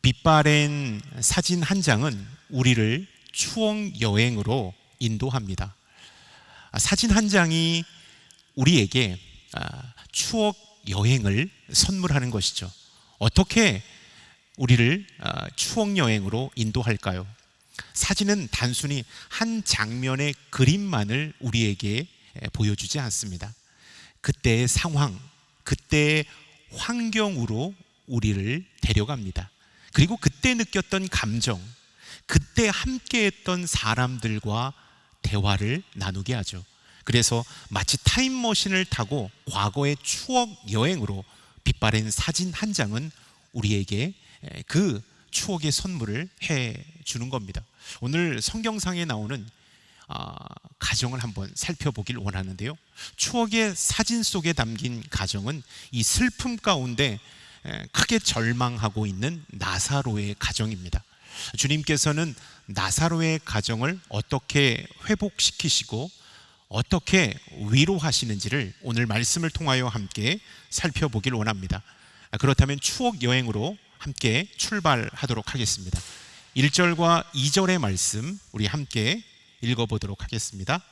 빛바랜 사진 한 장은 우리를 추억 여행으로 인도합니다. 사진 한 장이 우리에게 추억 여행을 선물하는 것이죠. 어떻게 우리를 추억 여행으로 인도할까요? 사진은 단순히 한 장면의 그림만을 우리에게 보여주지 않습니다. 그때의 상황, 그때의 환경으로 우리를 데려갑니다. 그리고 그때 느꼈던 감정, 그때 함께했던 사람들과 대화를 나누게 하죠. 그래서 마치 타임머신을 타고 과거의 추억 여행으로 빛바랜 사진 한 장은 우리에게 그 추억의 선물을 해주는 겁니다. 오늘 성경상에 나오는 가정을 한번 살펴보길 원하는데요, 추억의 사진 속에 담긴 가정은 이 슬픔 가운데 크게 절망하고 있는 나사로의 가정입니다. 주님께서는 나사로의 가정을 어떻게 회복시키시고 어떻게 위로하시는지를 오늘 말씀을 통하여 함께 살펴보길 원합니다. 그렇다면 추억 여행으로 함께 출발하도록 하겠습니다. 1절과 2절의 말씀 우리 함께 읽어보도록 하겠습니다.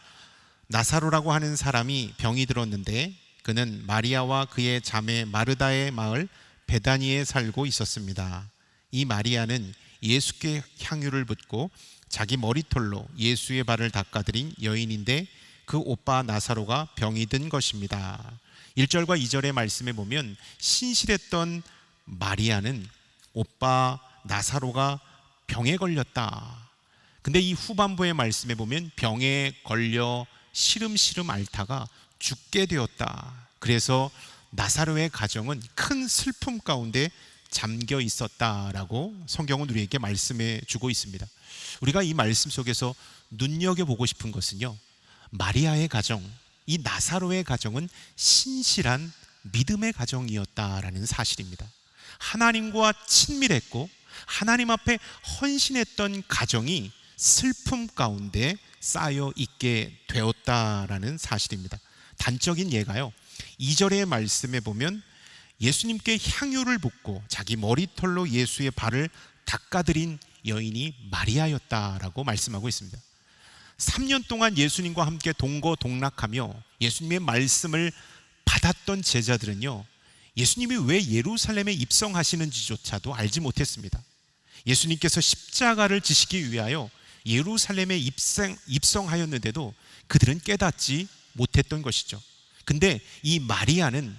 나사로라고 하는 사람이 병이 들었는데 그는 마리아와 그의 자매 마르다의 마을 베다니에 살고 있었습니다. 이 마리아는 예수께 향유를 붓고 자기 머리털로 예수의 발을 닦아드린 여인인데 그 오빠 나사로가 병이 든 것입니다. 1절과 2절의 말씀에 보면 신실했던 마리아는 오빠 나사로가 병에 걸렸다. 근데 이 후반부의 말씀에 보면 병에 걸려 시름시름 앓다가 죽게 되었다. 그래서 나사로의 가정은 큰 슬픔 가운데 잠겨 있었다라고 성경은 우리에게 말씀해 주고 있습니다. 우리가 이 말씀 속에서 눈여겨보고 싶은 것은요, 마리아의 가정, 이 나사로의 가정은 신실한 믿음의 가정이었다라는 사실입니다. 하나님과 친밀했고 하나님 앞에 헌신했던 가정이 슬픔 가운데 쌓여 있게 되었다라는 사실입니다. 단적인 예가요, 2절의 말씀에 보면 예수님께 향유를 붓고 자기 머리털로 예수의 발을 닦아드린 여인이 마리아였다라고 말씀하고 있습니다. 3년 동안 예수님과 함께 동거동락하며 예수님의 말씀을 받았던 제자들은요, 예수님이 왜 예루살렘에 입성하시는지조차도 알지 못했습니다. 예수님께서 십자가를 지시기 위하여 예루살렘에 입성하였는데도 그들은 깨닫지 못했던 것이죠. 근데 이 마리아는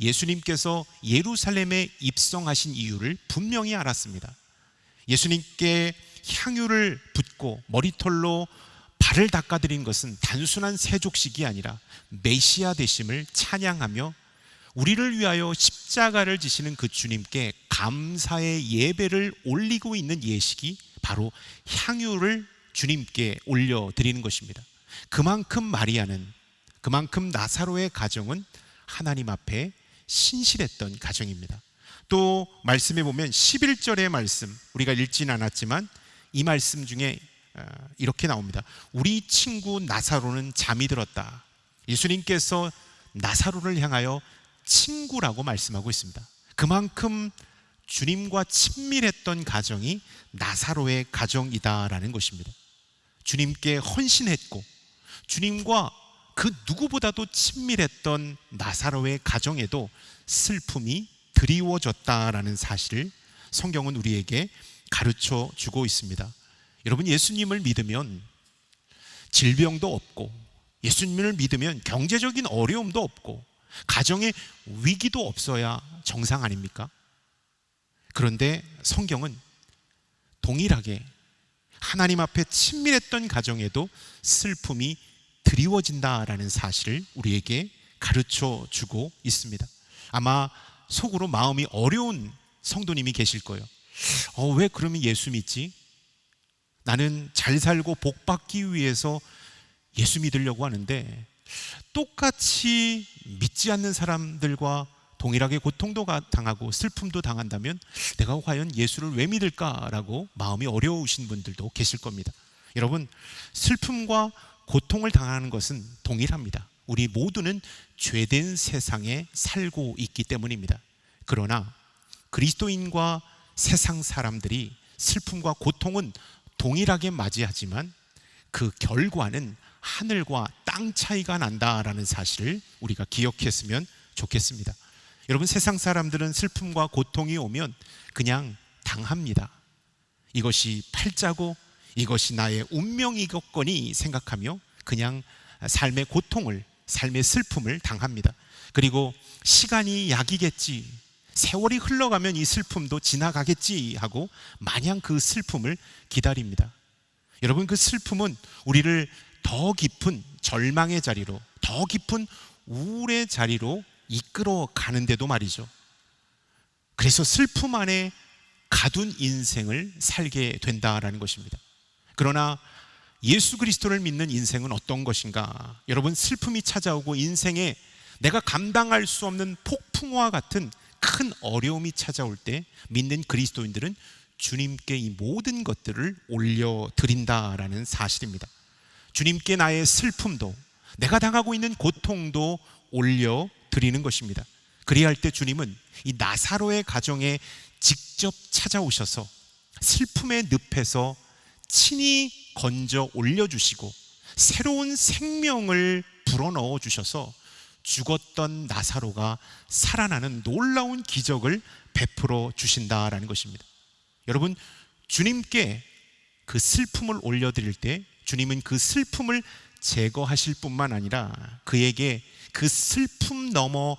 예수님께서 예루살렘에 입성하신 이유를 분명히 알았습니다. 예수님께 향유를 붓고 머리털로 발을 닦아드린 것은 단순한 세족식이 아니라 메시아 되심을 찬양하며 우리를 위하여 십자가를 지시는 그 주님께 감사의 예배를 올리고 있는 예식이 바로 향유를 주님께 올려드리는 것입니다. 그만큼 마리아는, 그만큼 나사로의 가정은 하나님 앞에 신실했던 가정입니다. 또 말씀에 보면 11절의 말씀, 우리가 읽지는 않았지만 이 말씀 중에 이렇게 나옵니다. 우리 친구 나사로는 잠이 들었다. 예수님께서 나사로를 향하여 친구라고 말씀하고 있습니다. 그만큼 주님과 친밀했던 가정이 나사로의 가정이다라는 것입니다. 주님께 헌신했고 주님과 그 누구보다도 친밀했던 나사로의 가정에도 슬픔이 드리워졌다라는 사실을 성경은 우리에게 가르쳐 주고 있습니다. 여러분, 예수님을 믿으면 질병도 없고, 예수님을 믿으면 경제적인 어려움도 없고, 가정에 위기도 없어야 정상 아닙니까? 그런데 성경은 동일하게 하나님 앞에 친밀했던 가정에도 슬픔이 드리워진다라는 사실을 우리에게 가르쳐 주고 있습니다. 아마 속으로 마음이 어려운 성도님이 계실 거예요. 왜 그러면 예수 믿지? 나는 잘 살고 복 받기 위해서 예수 믿으려고 하는데 똑같이 믿지 않는 사람들과 동일하게 고통도 당하고 슬픔도 당한다면 내가 과연 예수를 왜 믿을까라고 마음이 어려우신 분들도 계실 겁니다. 여러분, 슬픔과 고통을 당하는 것은 동일합니다. 우리 모두는 죄된 세상에 살고 있기 때문입니다. 그러나 그리스도인과 세상 사람들이 슬픔과 고통은 동일하게 맞이하지만 그 결과는 하늘과 땅 차이가 난다라는 사실을 우리가 기억했으면 좋겠습니다. 여러분, 세상 사람들은 슬픔과 고통이 오면 그냥 당합니다. 이것이 팔자고 이것이 나의 운명이겠거니 생각하며 그냥 삶의 고통을, 삶의 슬픔을 당합니다. 그리고 시간이 약이겠지, 세월이 흘러가면 이 슬픔도 지나가겠지 하고 마냥 그 슬픔을 기다립니다. 여러분, 그 슬픔은 우리를 더 깊은 절망의 자리로, 더 깊은 우울의 자리로 이끌어 가는데도 말이죠. 그래서 슬픔 안에 가둔 인생을 살게 된다라는 것입니다. 그러나 예수 그리스도를 믿는 인생은 어떤 것인가? 여러분, 슬픔이 찾아오고 인생에 내가 감당할 수 없는 폭풍과 같은 큰 어려움이 찾아올 때 믿는 그리스도인들은 주님께 이 모든 것들을 올려드린다라는 사실입니다. 주님께 나의 슬픔도, 내가 당하고 있는 고통도 올려드리는 것입니다. 그리할 때 주님은 이 나사로의 가정에 직접 찾아오셔서 슬픔의 늪에서 친히 건져 올려주시고 새로운 생명을 불어넣어 주셔서 죽었던 나사로가 살아나는 놀라운 기적을 베풀어 주신다라는 것입니다. 여러분, 주님께 그 슬픔을 올려드릴 때 주님은 그 슬픔을 제거하실 뿐만 아니라 그에게 그 슬픔 넘어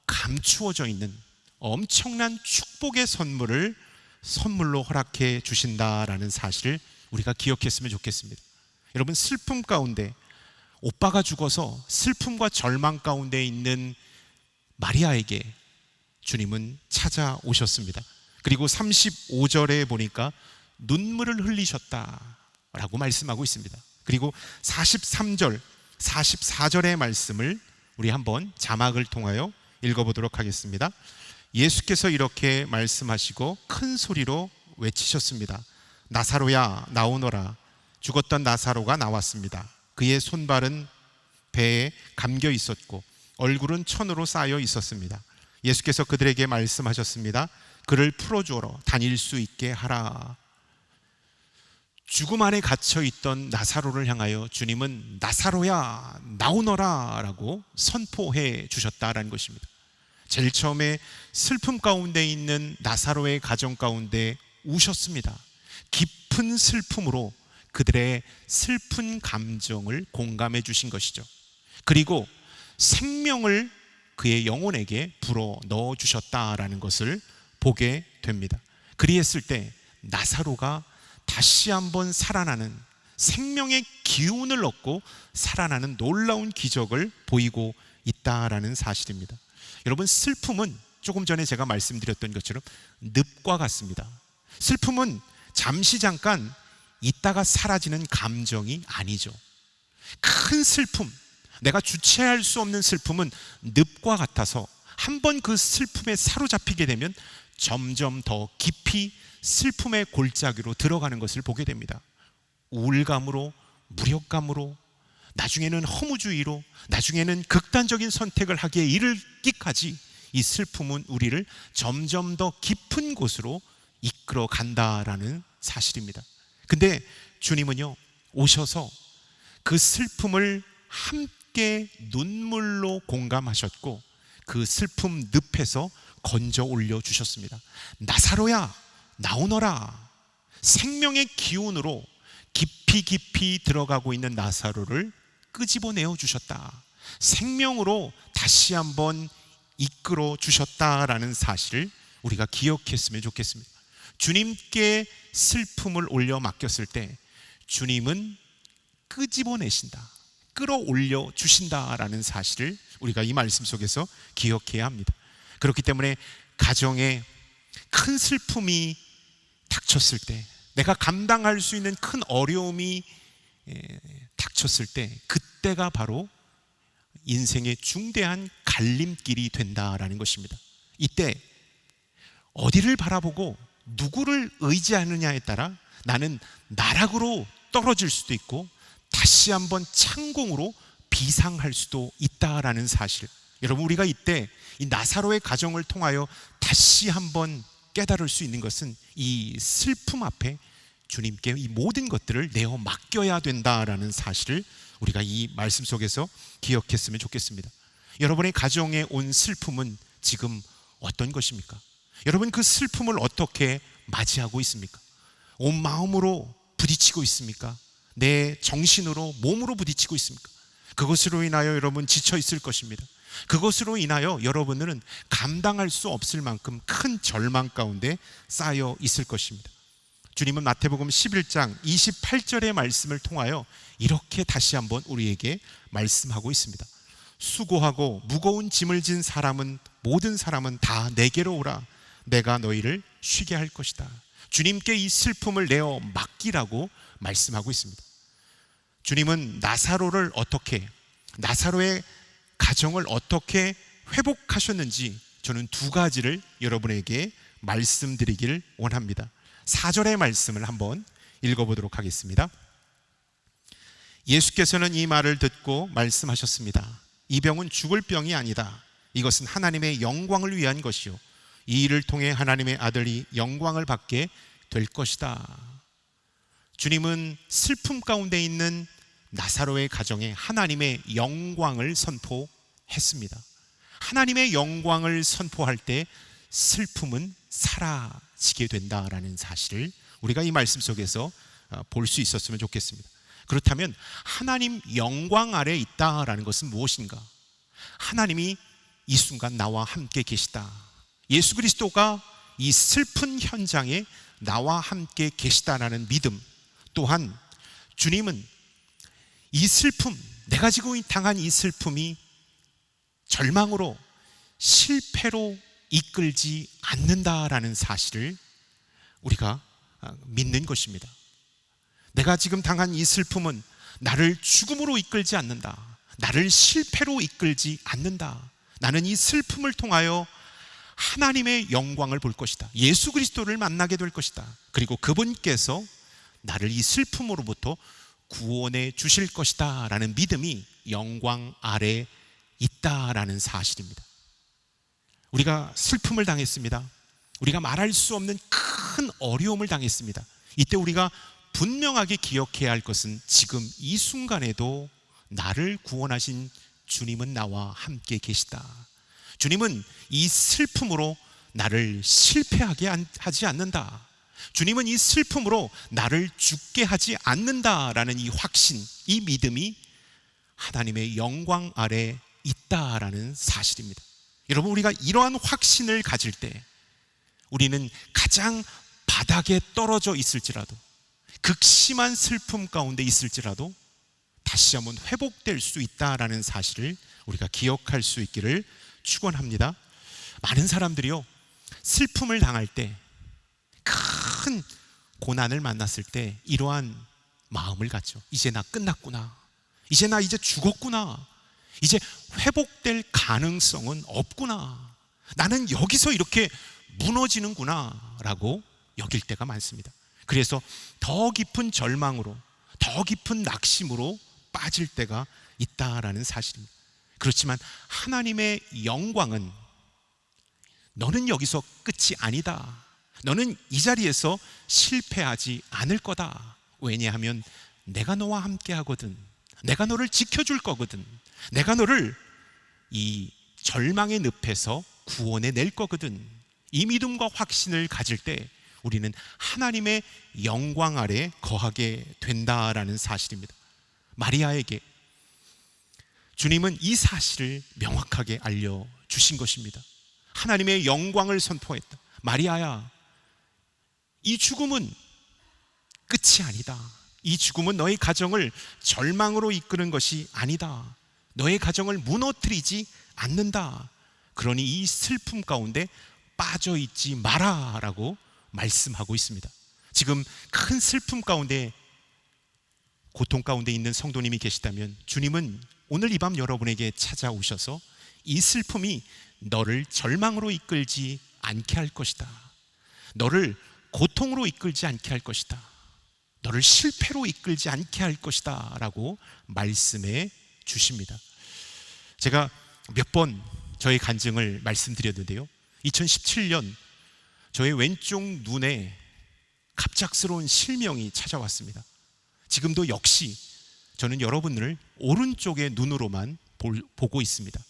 감추어져 있는 엄청난 축복의 선물로 허락해 주신다라는 사실을 우리가 기억했으면 좋겠습니다. 여러분, 슬픔 가운데, 오빠가 죽어서 슬픔과 절망 가운데 있는 마리아에게 주님은 찾아오셨습니다. 그리고 35절에 보니까 눈물을 흘리셨다라고 말씀하고 있습니다. 그리고 43절, 44절의 말씀을 우리 한번 자막을 통하여 읽어보도록 하겠습니다. 예수께서 이렇게 말씀하시고 큰 소리로 외치셨습니다. 나사로야, 나오너라. 죽었던 나사로가 나왔습니다. 그의 손발은 배에 감겨 있었고 얼굴은 천으로 쌓여 있었습니다. 예수께서 그들에게 말씀하셨습니다. 그를 풀어주어라. 다닐 수 있게 하라. 죽음 안에 갇혀있던 나사로를 향하여 주님은 나사로야, 나오너라 라고 선포해 주셨다라는 것입니다. 제일 처음에 슬픔 가운데 있는 나사로의 가정 가운데 우셨습니다. 깊은 슬픔으로 그들의 슬픈 감정을 공감해 주신 것이죠. 그리고 생명을 그의 영혼에게 불어 넣어 주셨다라는 것을 보게 됩니다. 그리했을 때 나사로가 다시 한번 살아나는, 생명의 기운을 얻고 살아나는 놀라운 기적을 보이고 있다라는 사실입니다. 여러분, 슬픔은 조금 전에 제가 말씀드렸던 것처럼 늪과 같습니다. 슬픔은 잠시 잠깐 있다가 사라지는 감정이 아니죠. 큰 슬픔, 내가 주체할 수 없는 슬픔은 늪과 같아서 한번 그 슬픔에 사로잡히게 되면 점점 더 깊이 슬픔의 골짜기로 들어가는 것을 보게 됩니다. 우울감으로, 무력감으로, 나중에는 허무주의로, 나중에는 극단적인 선택을 하기에 이르기까지 이 슬픔은 우리를 점점 더 깊은 곳으로 이끌어 간다라는 사실입니다. 근데 주님은요, 오셔서 그 슬픔을 함께 눈물로 공감하셨고 그 슬픔 늪에서 건져 올려 주셨습니다. 나사로야, 나오너라. 생명의 기운으로 깊이 들어가고 있는 나사로를 끄집어내어 주셨다. 생명으로 다시 한번 이끌어 주셨다라는 사실을 우리가 기억했으면 좋겠습니다. 주님께 슬픔을 올려 맡겼을 때 주님은 끄집어내신다, 끌어올려 주신다라는 사실을 우리가 이 말씀 속에서 기억해야 합니다. 그렇기 때문에 가정에 큰 슬픔이 닥쳤을 때, 내가 감당할 수 있는 큰 어려움이 닥쳤을 때, 그때가 바로 인생의 중대한 갈림길이 된다라는 것입니다. 이때 어디를 바라보고 누구를 의지하느냐에 따라 나는 나락으로 떨어질 수도 있고 다시 한번 창공으로 비상할 수도 있다라는 사실. 여러분, 우리가 이때 이 나사로의 가정을 통하여 다시 한번 깨달을 수 있는 것은 이 슬픔 앞에 주님께 이 모든 것들을 내어 맡겨야 된다라는 사실을 우리가 이 말씀 속에서 기억했으면 좋겠습니다. 여러분의 가정에 온 슬픔은 지금 어떤 것입니까? 여러분 그 슬픔을 어떻게 맞이하고 있습니까? 온 마음으로 부딪히고 있습니까? 내 정신으로, 몸으로 부딪히고 있습니까? 그것으로 인하여 여러분 지쳐 있을 것입니다. 그것으로 인하여 여러분들은 감당할 수 없을 만큼 큰 절망 가운데 쌓여 있을 것입니다. 주님은 마태복음 11장 28절의 말씀을 통하여 이렇게 다시 한번 우리에게 말씀하고 있습니다. 수고하고 무거운 짐을 진 모든 사람은 다 내게로 오라. 내가 너희를 쉬게 할 것이다. 주님께 이 슬픔을 내어 맡기라고 말씀하고 있습니다. 주님은 나사로의 가정을 어떻게 회복하셨는지 저는 두 가지를 여러분에게 말씀드리길 원합니다. 4절의 말씀을 한번 읽어보도록 하겠습니다. 예수께서는 이 말을 듣고 말씀하셨습니다. 이 병은 죽을 병이 아니다. 이것은 하나님의 영광을 위한 것이요 이 일을 통해 하나님의 아들이 영광을 받게 될 것이다. 주님은 슬픔 가운데 있는 나사로의 가정에 하나님의 영광을 선포했습니다. 하나님의 영광을 선포할 때 슬픔은 사라지게 된다라는 사실을 우리가 이 말씀 속에서 볼 수 있었으면 좋겠습니다. 그렇다면 하나님 영광 아래 있다라는 것은 무엇인가? 하나님이 이 순간 나와 함께 계시다. 예수 그리스도가 이 슬픈 현장에 나와 함께 계시다라는 믿음, 또한 주님은 이 슬픔, 내가 지금 당한 이 슬픔이 절망으로, 실패로 이끌지 않는다라는 사실을 우리가 믿는 것입니다. 내가 지금 당한 이 슬픔은 나를 죽음으로 이끌지 않는다. 나를 실패로 이끌지 않는다. 나는 이 슬픔을 통하여 하나님의 영광을 볼 것이다. 예수 그리스도를 만나게 될 것이다. 그리고 그분께서 나를 이 슬픔으로부터 구원해 주실 것이다 라는 믿음이 영광 아래 있다라는 사실입니다. 우리가 슬픔을 당했습니다. 우리가 말할 수 없는 큰 어려움을 당했습니다. 이때 우리가 분명하게 기억해야 할 것은 지금 이 순간에도 나를 구원하신 주님은 나와 함께 계시다. 주님은 이 슬픔으로 나를 실패하게 하지 않는다. 주님은 이 슬픔으로 나를 죽게 하지 않는다라는 이 확신, 이 믿음이 하나님의 영광 아래 있다라는 사실입니다. 여러분, 우리가 이러한 확신을 가질 때 우리는 가장 바닥에 떨어져 있을지라도, 극심한 슬픔 가운데 있을지라도 다시 한번 회복될 수 있다라는 사실을 우리가 기억할 수 있기를 축원합니다. 많은 사람들이요, 슬픔을 당할 때, 큰 고난을 만났을 때 이러한 마음을 갖죠. 이제 나 끝났구나. 이제 나 죽었구나. 이제 회복될 가능성은 없구나. 나는 여기서 이렇게 무너지는구나 라고 여길 때가 많습니다. 그래서 더 깊은 절망으로, 더 깊은 낙심으로 빠질 때가 있다라는 사실입니다. 그렇지만 하나님의 영광은 너는 여기서 끝이 아니다. 너는 이 자리에서 실패하지 않을 거다. 왜냐하면 내가 너와 함께 하거든. 내가 너를 지켜줄 거거든. 내가 너를 이 절망의 늪에서 구원해 낼 거거든. 이 믿음과 확신을 가질 때 우리는 하나님의 영광 아래 거하게 된다라는 사실입니다. 마리아에게 주님은 이 사실을 명확하게 알려주신 것입니다. 하나님의 영광을 선포했다. 마리아야, 이 죽음은 끝이 아니다. 이 죽음은 너의 가정을 절망으로 이끄는 것이 아니다. 너의 가정을 무너뜨리지 않는다. 그러니 이 슬픔 가운데 빠져있지 마라 라고 말씀하고 있습니다. 지금 큰 슬픔 가운데, 고통 가운데 있는 성도님이 계시다면 주님은 오늘 이 밤 여러분에게 찾아오셔서 이 슬픔이 너를 절망으로 이끌지 않게 할 것이다. 너를 고통으로 이끌지 않게 할 것이다. 너를 실패로 이끌지 않게 할 것이다 라고 말씀해 주십니다. 제가 몇 번 저의 간증을 말씀드렸는데요, 2017년 저의 왼쪽 눈에 갑작스러운 실명이 찾아왔습니다. 지금도 역시 저는 여러분을 오른쪽의 눈으로만 보고 있습니다.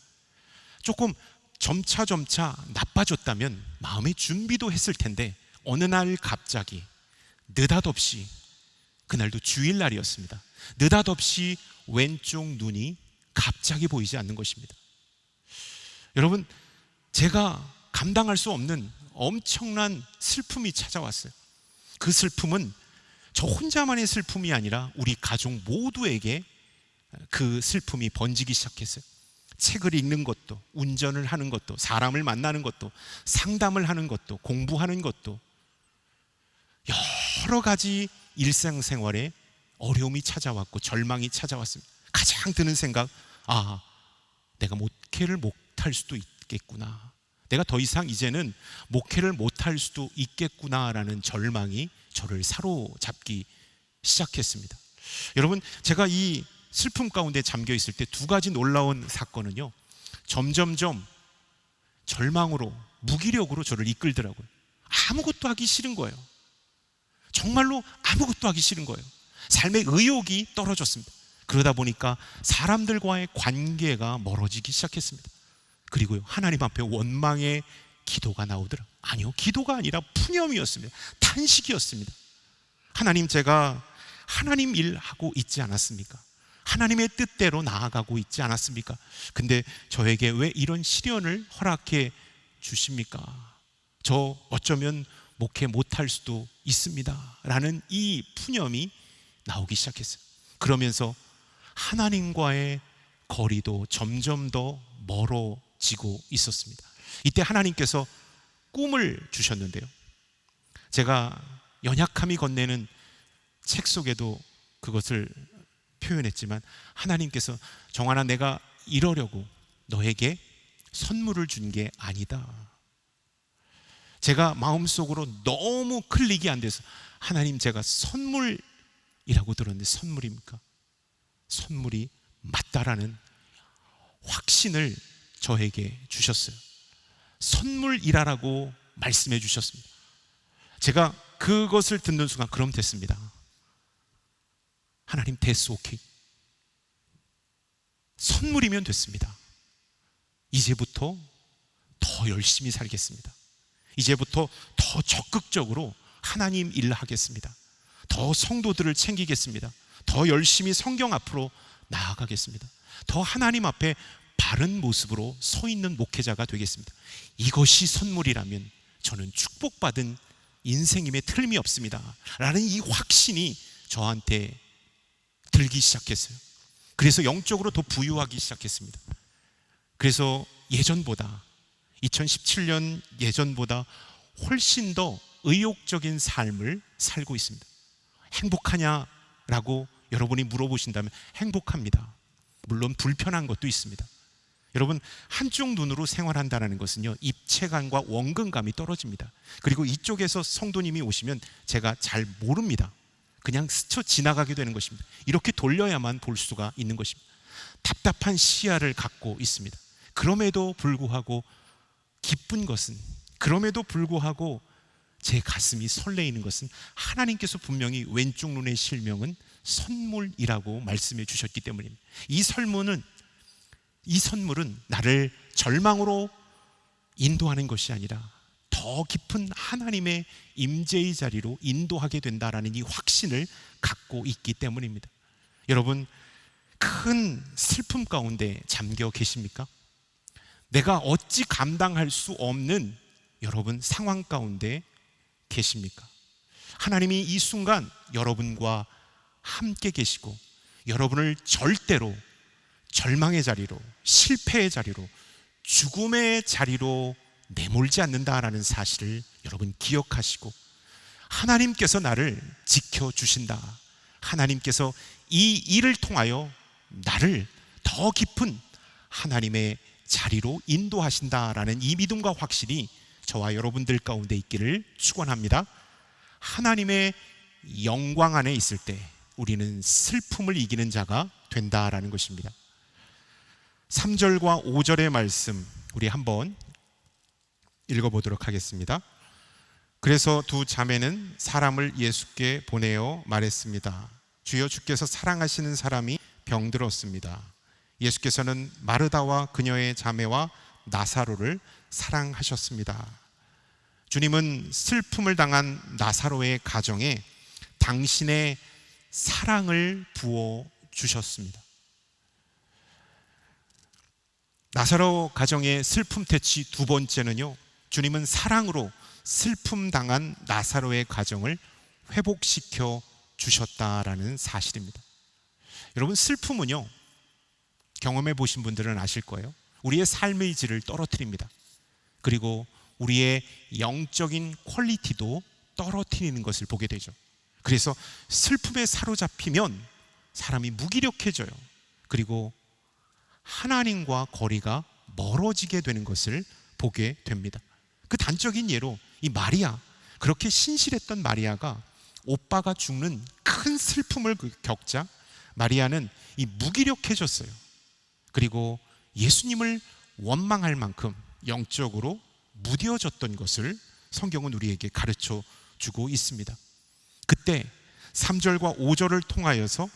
조금 점차 나빠졌다면 마음의 준비도 했을 텐데 어느 날 갑자기 느닷없이, 그날도 주일날이었습니다. 느닷없이 왼쪽 눈이 갑자기 보이지 않는 것입니다. 여러분, 제가 감당할 수 없는 엄청난 슬픔이 찾아왔어요. 그 슬픔은 저 혼자만의 슬픔이 아니라 우리 가족 모두에게 그 슬픔이 번지기 시작했어요. 책을 읽는 것도, 운전을 하는 것도, 사람을 만나는 것도, 상담을 하는 것도, 공부하는 것도, 여러 가지 일상생활에 어려움이 찾아왔고 절망이 찾아왔습니다. 가장 드는 생각, 내가 목회를 못할 수도 있겠구나, 내가 더 이상 이제는 목회를 못할 수도 있겠구나라는 절망이 저를 사로잡기 시작했습니다. 여러분, 제가 이 슬픔 가운데 잠겨 있을 때 두 가지 놀라운 사건은요, 점점점 절망으로, 무기력으로 저를 이끌더라고요. 아무것도 하기 싫은 거예요. 정말로 아무것도 하기 싫은 거예요. 삶의 의욕이 떨어졌습니다. 그러다 보니까 사람들과의 관계가 멀어지기 시작했습니다. 그리고요, 하나님 앞에 원망의 기도가 나오더라. 아니요, 기도가 아니라 푸념이었습니다. 탄식이었습니다. 하나님, 제가 하나님 일하고 있지 않았습니까? 하나님의 뜻대로 나아가고 있지 않았습니까? 근데 저에게 왜 이런 시련을 허락해 주십니까? 저 어쩌면 목회 못할 수도 있습니다 라는 이 푸념이 나오기 시작했어요. 그러면서 하나님과의 거리도 점점 더 멀어지고 있었습니다. 이때 하나님께서 꿈을 주셨는데요, 제가 연약함이 건네는 책 속에도 그것을 표현했지만 하나님께서, 정환아, 내가 이러려고 너에게 선물을 준 게 아니다. 제가 마음속으로 너무 클릭이 안 돼서, 하나님, 제가 선물이라고 들었는데 선물입니까? 선물이 맞다라는 확신을 저에게 주셨어요. 선물이라고 말씀해 주셨습니다. 제가 그것을 듣는 순간, 그럼 됐습니다. 하나님, 됐어, 오케이. 선물이면 됐습니다. 이제부터 더 열심히 살겠습니다. 이제부터 더 적극적으로 하나님 일을 하겠습니다. 더 성도들을 챙기겠습니다. 더 열심히 성경 앞으로 나아가겠습니다. 더 하나님 앞에 바른 모습으로 서 있는 목회자가 되겠습니다. 이것이 선물이라면 저는 축복받은 인생임에 틀림이 없습니다 라는 이 확신이 저한테 들기 시작했어요. 그래서 영적으로 더 부유하기 시작했습니다. 그래서 예전보다, 2017년 예전보다 훨씬 더 의욕적인 삶을 살고 있습니다. 행복하냐라고 여러분이 물어보신다면 행복합니다. 물론 불편한 것도 있습니다. 여러분, 한쪽 눈으로 생활한다는 것은요, 입체감과 원근감이 떨어집니다. 그리고 이쪽에서 성도님이 오시면 제가 잘 모릅니다. 그냥 스쳐 지나가게 되는 것입니다. 이렇게 돌려야만 볼 수가 있는 것입니다. 답답한 시야를 갖고 있습니다. 그럼에도 불구하고 기쁜 것은, 그럼에도 불구하고 제 가슴이 설레이는 것은, 하나님께서 분명히 왼쪽 눈의 실명은 선물이라고 말씀해 주셨기 때문입니다. 이 선물은 나를 절망으로 인도하는 것이 아니라 더 깊은 하나님의 임재의 자리로 인도하게 된다라는 이 확신을 갖고 있기 때문입니다. 여러분, 큰 슬픔 가운데 잠겨 계십니까? 내가 어찌 감당할 수 없는 여러분 상황 가운데 계십니까? 하나님이 이 순간 여러분과 함께 계시고 여러분을 절대로 절망의 자리로, 실패의 자리로, 죽음의 자리로 내몰지 않는다라는 사실을 여러분 기억하시고, 하나님께서 나를 지켜주신다, 하나님께서 이 일을 통하여 나를 더 깊은 하나님의 자리로 인도하신다라는 이 믿음과 확신이 저와 여러분들 가운데 있기를 축원합니다. 하나님의 영광 안에 있을 때 우리는 슬픔을 이기는 자가 된다라는 것입니다. 3절과 5절의 말씀 우리 한번 읽어보도록 하겠습니다. 그래서 두 자매는 사람을 예수께 보내어 말했습니다. 주여, 주께서 사랑하시는 사람이 병들었습니다. 예수께서는 마르다와 그녀의 자매와 나사로를 사랑하셨습니다. 주님은 슬픔을 당한 나사로의 가정에 당신의 사랑을 부어 주셨습니다. 나사로 가정의 슬픔 퇴치 두 번째는요, 주님은 사랑으로 슬픔 당한 나사로의 가정을 회복시켜 주셨다라는 사실입니다. 여러분, 슬픔은요, 경험해 보신 분들은 아실 거예요. 우리의 삶의 질을 떨어뜨립니다. 그리고 우리의 영적인 퀄리티도 떨어뜨리는 것을 보게 되죠. 그래서 슬픔에 사로잡히면 사람이 무기력해져요. 그리고 하나님과 거리가 멀어지게 되는 것을 보게 됩니다. 그 단적인 예로 이 마리아, 그렇게 신실했던 마리아가 오빠가 죽는 큰 슬픔을 겪자 마리아는 이 무기력해졌어요. 그리고 예수님을 원망할 만큼 영적으로 무뎌졌던 것을 성경은 우리에게 가르쳐 주고 있습니다. 그때 3절과 5절을 통하여서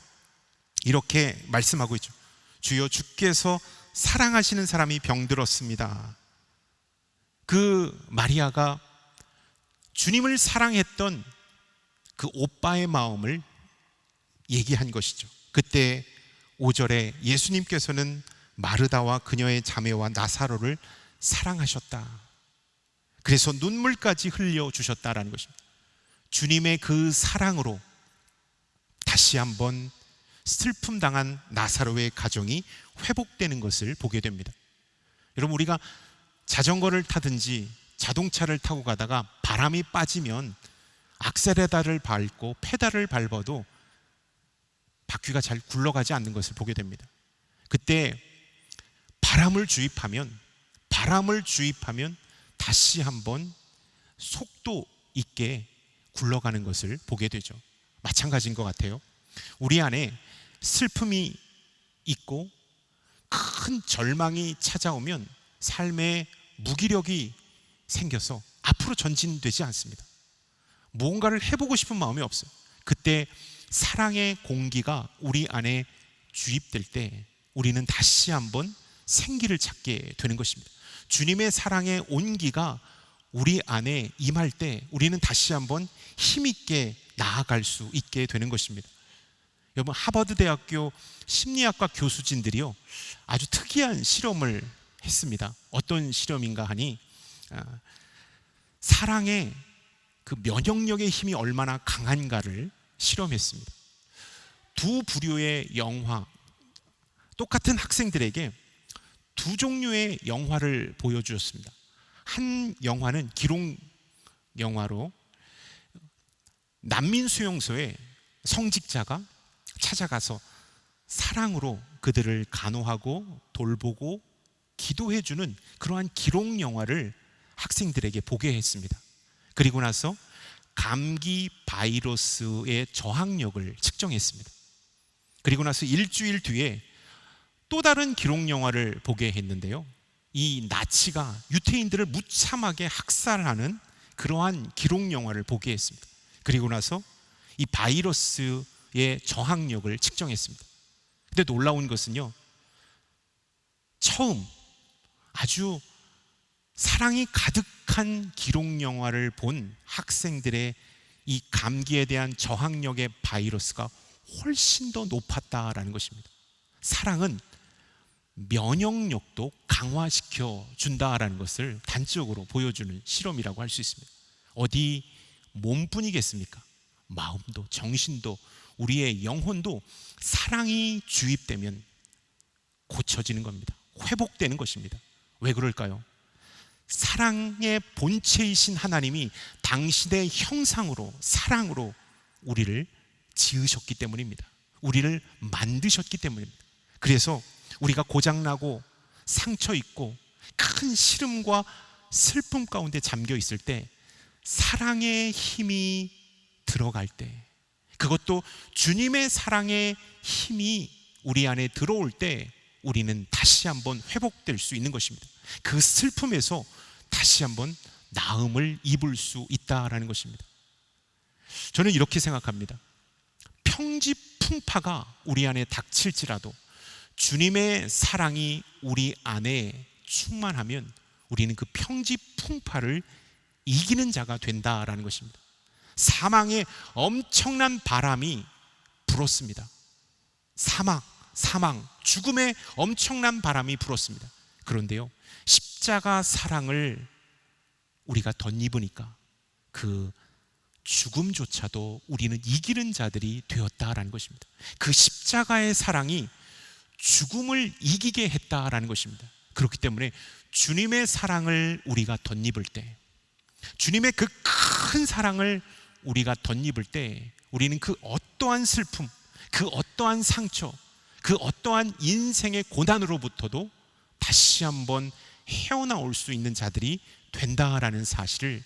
이렇게 말씀하고 있죠. 주여, 주께서 사랑하시는 사람이 병들었습니다. 그 마리아가 주님을 사랑했던 그 오빠의 마음을 얘기한 것이죠. 그때 5절에 예수님께서는 마르다와 그녀의 자매와 나사로를 사랑하셨다. 그래서 눈물까지 흘려주셨다라는 것입니다. 주님의 그 사랑으로 다시 한번 슬픔 당한 나사로의 가정이 회복되는 것을 보게 됩니다. 여러분, 우리가 자전거를 타든지 자동차를 타고 가다가 바람이 빠지면 악셀레다를 밟고 페달을 밟아도 바퀴가 잘 굴러가지 않는 것을 보게 됩니다. 그때 바람을 주입하면 다시 한번 속도 있게 굴러가는 것을 보게 되죠. 마찬가지인 것 같아요. 우리 안에 슬픔이 있고 큰 절망이 찾아오면 삶에 무기력이 생겨서 앞으로 전진되지 않습니다. 무언가를 해보고 싶은 마음이 없어요. 그때 사랑의 공기가 우리 안에 주입될 때 우리는 다시 한번 생기를 찾게 되는 것입니다. 주님의 사랑의 온기가 우리 안에 임할 때 우리는 다시 한번 힘있게 나아갈 수 있게 되는 것입니다. 여러분, 하버드 대학교 심리학과 교수진들이요, 아주 특이한 실험을 했습니다. 어떤 실험인가 하니 사랑의 그 면역력의 힘이 얼마나 강한가를 실험했습니다. 두 부류의 영화, 똑같은 학생들에게 두 종류의 영화를 보여주었습니다. 한 영화는 기록 영화로 난민 수용소에 성직자가 찾아가서 사랑으로 그들을 간호하고 돌보고 기도해주는 그러한 기록 영화를 학생들에게 보게 했습니다. 그리고 나서 감기 바이러스의 저항력을 측정했습니다. 그리고 나서 일주일 뒤에 또 다른 기록 영화를 보게 했는데요, 이 나치가 유태인들을 무참하게 학살하는 그러한 기록 영화를 보게 했습니다. 그리고 나서 이 바이러스의 저항력을 측정했습니다. 근데 놀라운 것은요, 처음 아주 사랑이 가득한 기록 영화를 본 학생들의 이 감기에 대한 저항력의 바이러스가 훨씬 더 높았다라는 것입니다. 사랑은 면역력도 강화시켜 준다라는 것을 단적으로 보여주는 실험이라고 할 수 있습니다. 어디 몸뿐이겠습니까? 마음도, 정신도, 우리의 영혼도 사랑이 주입되면 고쳐지는 겁니다. 회복되는 것입니다. 왜 그럴까요? 사랑의 본체이신 하나님이 당신의 형상으로, 사랑으로 우리를 지으셨기 때문입니다. 우리를 만드셨기 때문입니다. 그래서 우리가 고장나고 상처 있고 큰 시름과 슬픔 가운데 잠겨 있을 때 사랑의 힘이 들어갈 때, 그것도 주님의 사랑의 힘이 우리 안에 들어올 때 우리는 다시 한번 회복될 수 있는 것입니다. 그 슬픔에서 다시 한번 나음을 입을 수 있다라는 것입니다. 저는 이렇게 생각합니다. 평지풍파가 우리 안에 닥칠지라도 주님의 사랑이 우리 안에 충만하면 우리는 그 평지풍파를 이기는 자가 된다라는 것입니다. 사망의 엄청난 바람이 불었습니다. 사망, 죽음의 엄청난 바람이 불었습니다. 그런데요, 십자가 사랑을 우리가 덧입으니까 그 죽음조차도 우리는 이기는 자들이 되었다라는 것입니다. 그 십자가의 사랑이 죽음을 이기게 했다라는 것입니다. 그렇기 때문에 주님의 사랑을 우리가 덧입을 때, 주님의 그 큰 사랑을 우리가 덧입을 때 우리는 그 어떠한 슬픔, 그 어떠한 상처, 그 어떠한 인생의 고난으로부터도 다시 한번 헤어나올 수 있는 자들이 된다라는 사실을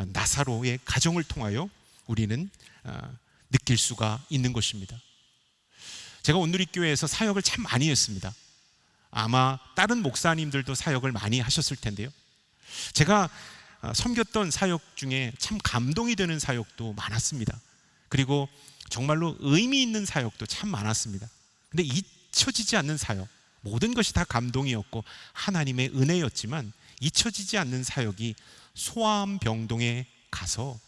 나사로의 가정을 통하여 우리는 느낄 수가 있는 것입니다. 제가 온누리교회에서 사역을 참 많이 했습니다. 아마 다른 목사님들도 사역을 많이 하셨을 텐데요, 제가 섬겼던 사역 중에 참 감동이 되는 사역도 많았습니다. 그리고 정말로 의미 있는 사역도 참 많았습니다. 근데 잊혀지지 않는 사역, 모든 것이 다 감동이었고 하나님의 은혜였지만 잊혀지지 않는 사역이 소아암병동에 가서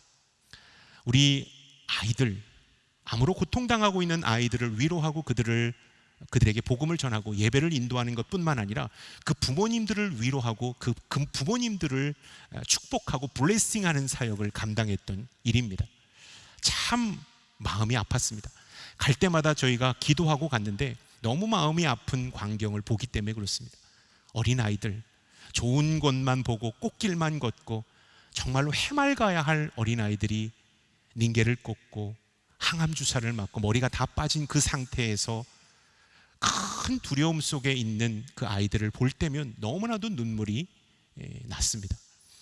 우리 아이들, 암으로 고통당하고 있는 아이들을 위로하고 그들에게 복음을 전하고 예배를 인도하는 것뿐만 아니라 그 부모님들을 위로하고 그 부모님들을 축복하고 블레싱하는 사역을 감당했던 일입니다. 참 마음이 아팠습니다. 갈 때마다 저희가 기도하고 갔는데 너무 마음이 아픈 광경을 보기 때문에 그렇습니다. 어린아이들, 좋은 곳만 보고 꽃길만 걷고 정말로 해맑아야 할 어린아이들이 닌게를 꽂고 항암 주사를 맞고 머리가 다 빠진 그 상태에서 큰 두려움 속에 있는 그 아이들을 볼 때면 너무나도 눈물이 났습니다.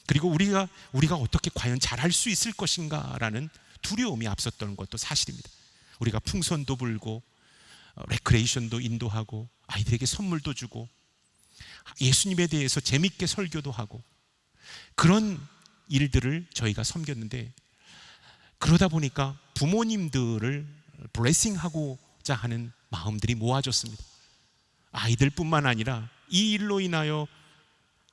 그리고 우리가 어떻게 과연 잘할 수 있을 것인가라는 두려움이 앞섰던 것도 사실입니다. 우리가 풍선도 불고 레크레이션도 인도하고 아이들에게 선물도 주고 예수님에 대해서 재밌게 설교도 하고 그런 일들을 저희가 섬겼는데, 그러다 보니까 부모님들을 블레싱하고자 하는 마음들이 모아졌습니다. 아이들뿐만 아니라 이 일로 인하여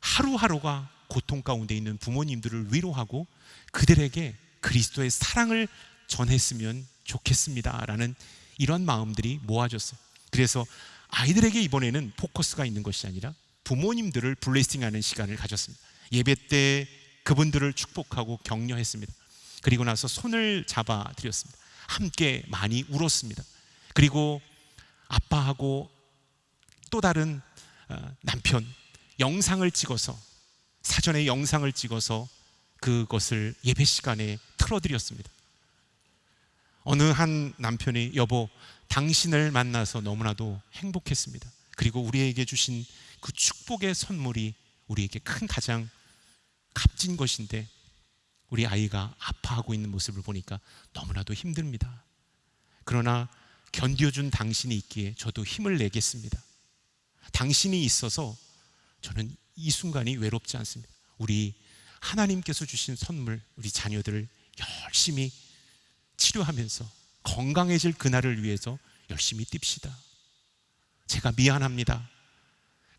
하루하루가 고통 가운데 있는 부모님들을 위로하고 그들에게 그리스도의 사랑을 전했으면 좋겠습니다라는 이런 마음들이 모아졌어요. 그래서 아이들에게 이번에는 포커스가 있는 것이 아니라 부모님들을 블레싱하는 시간을 가졌습니다. 예배 때 그분들을 축복하고 격려했습니다. 그리고 나서 손을 잡아 드렸습니다. 함께 많이 울었습니다. 그리고 아빠하고 또 다른 남편 영상을 찍어서, 사전에 영상을 찍어서 그것을 예배 시간에 틀어드렸습니다. 어느 한 남편이 여보, 당신을 만나서 너무나도 행복했습니다. 그리고 우리에게 주신 그 축복의 선물이 우리에게 큰 가장 값진 것인데 우리 아이가 아파하고 있는 모습을 보니까 너무나도 힘듭니다. 그러나 견뎌준 당신이 있기에 저도 힘을 내겠습니다. 당신이 있어서 저는 이 순간이 외롭지 않습니다. 우리 하나님께서 주신 선물, 우리 자녀들을 열심히 치료하면서 건강해질 그날을 위해서 열심히 뜁시다. 제가 미안합니다.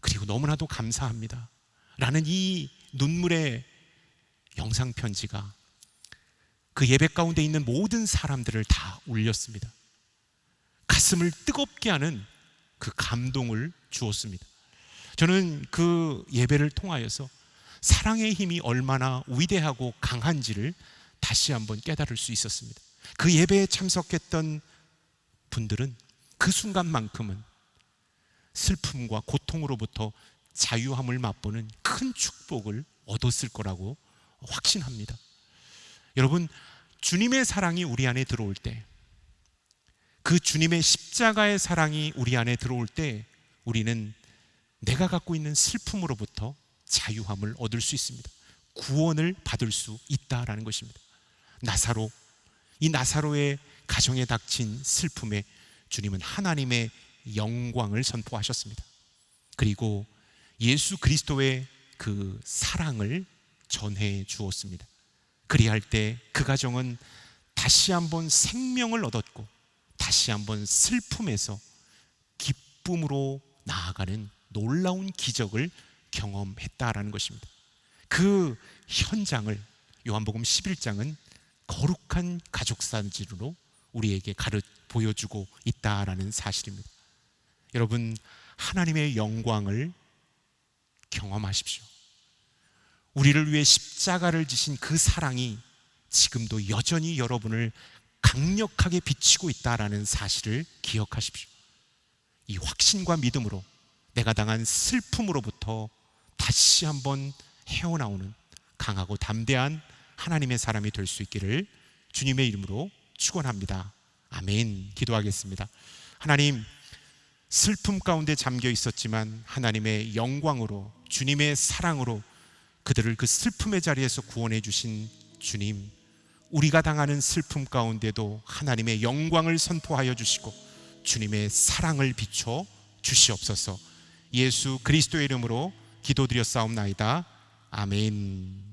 그리고 너무나도 감사합니다. 라는 이 눈물의 영상편지가 그 예배 가운데 있는 모든 사람들을 다 울렸습니다. 가슴을 뜨겁게 하는 그 감동을 주었습니다. 저는 그 예배를 통하여서 사랑의 힘이 얼마나 위대하고 강한지를 다시 한번 깨달을 수 있었습니다. 그 예배에 참석했던 분들은 그 순간만큼은 슬픔과 고통으로부터 자유함을 맛보는 큰 축복을 얻었을 거라고 확신합니다. 여러분, 주님의 사랑이 우리 안에 들어올 때, 그 주님의 십자가의 사랑이 우리 안에 들어올 때 우리는 내가 갖고 있는 슬픔으로부터 자유함을 얻을 수 있습니다. 구원을 받을 수 있다라는 것입니다. 이 나사로의 가정에 닥친 슬픔에 주님은 하나님의 영광을 선포하셨습니다. 그리고 예수 그리스도의 그 사랑을 전해 주었습니다. 그리할 때 그 가정은 다시 한번 생명을 얻었고 다시 한번 슬픔에서 기쁨으로 나아가는 놀라운 기적을 경험했다라는 것입니다. 그 현장을 요한복음 11장은 거룩한 가족사진으로 우리에게 보여주고 있다라는 사실입니다. 여러분, 하나님의 영광을 경험하십시오. 우리를 위해 십자가를 지신 그 사랑이 지금도 여전히 여러분을 강력하게 비치고 있다라는 사실을 기억하십시오. 이 확신과 믿음으로 내가 당한 슬픔으로부터 다시 한번 헤어나오는 강하고 담대한 하나님의 사람이 될 수 있기를 주님의 이름으로 축원합니다. 아멘. 기도하겠습니다. 하나님, 슬픔 가운데 잠겨 있었지만 하나님의 영광으로, 주님의 사랑으로 그들을 그 슬픔의 자리에서 구원해 주신 주님, 우리가 당하는 슬픔 가운데도 하나님의 영광을 선포하여 주시고 주님의 사랑을 비춰 주시옵소서. 예수 그리스도의 이름으로 기도드렸사옵나이다. 아멘.